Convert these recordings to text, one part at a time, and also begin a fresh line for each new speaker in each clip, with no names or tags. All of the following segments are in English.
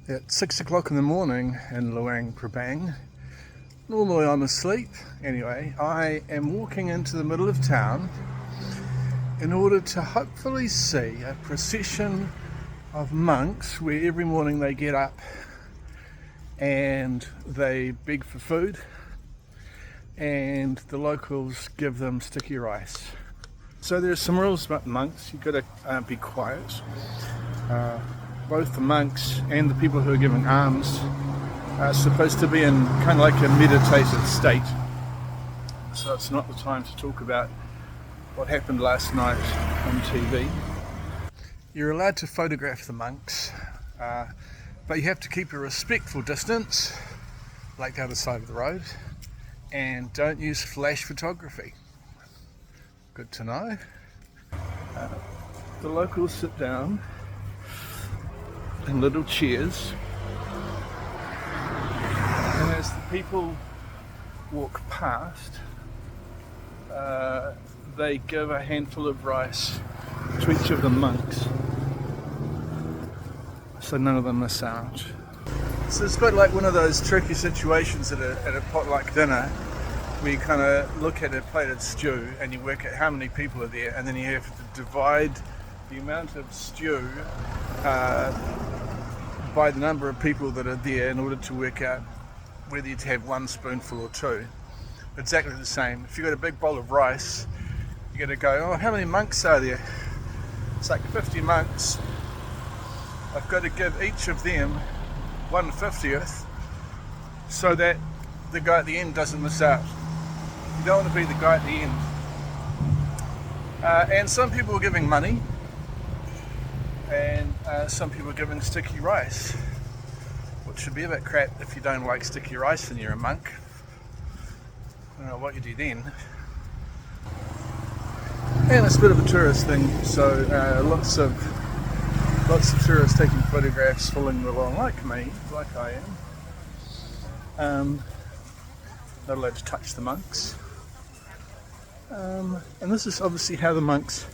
At 6 o'clock in the morning in Luang Prabang. Normally I'm asleep. Anyway, I am walking into the middle of town in order to hopefully see a procession of monks where every morning they get up and they beg for food and the locals give them sticky rice. So there's some rules about monks. You've got to be quiet. Both the monks and the people who are giving alms are supposed to be in kind of like a meditative state. So it's not the time to talk about what happened last night on TV. You're allowed to photograph the monks, but you have to keep a respectful distance, like the other side of the road, and don't use flash photography. Good to know. The locals sit down in little chairs, and as the people walk past, they give a handful of rice to each of the monks so none of them miss out. So it's a bit like one of those tricky situations at a potluck dinner where you kind of look at a plated stew and you work out how many people are there, and then you have to divide the amount of stew by the number of people that are there in order to work out whether you'd have one spoonful or two. Exactly the same. If you've got a big bowl of rice, you're going to go, oh, how many monks are there? It's like 50 monks. I've got to give each of them 1/50th so that the guy at the end doesn't miss out. You don't want to be the guy at the end. And some people are giving money, and some people are giving sticky rice, which should be a bit crap if you don't like sticky rice and you're a monk. I don't know what you do then. And it's a bit of a tourist thing, so lots of tourists taking photographs, following along like me, like I am. Not allowed to touch the monks. And this is obviously how the monks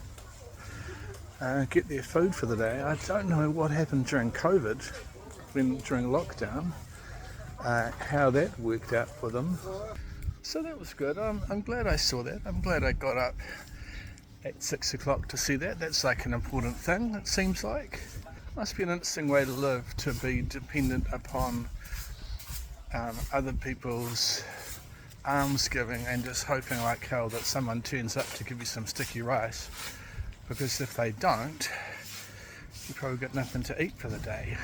get their food for the day. I don't know what happened during COVID, during lockdown, how that worked out for them. So that was good. I'm glad I saw that. I'm glad I got up at 6 o'clock to see that. That's like an important thing, it seems like. Must be an interesting way to live, to be dependent upon other people's alms-giving and just hoping like hell that someone turns up to give you some sticky rice, because if they don't, you probably got nothing to eat for the day.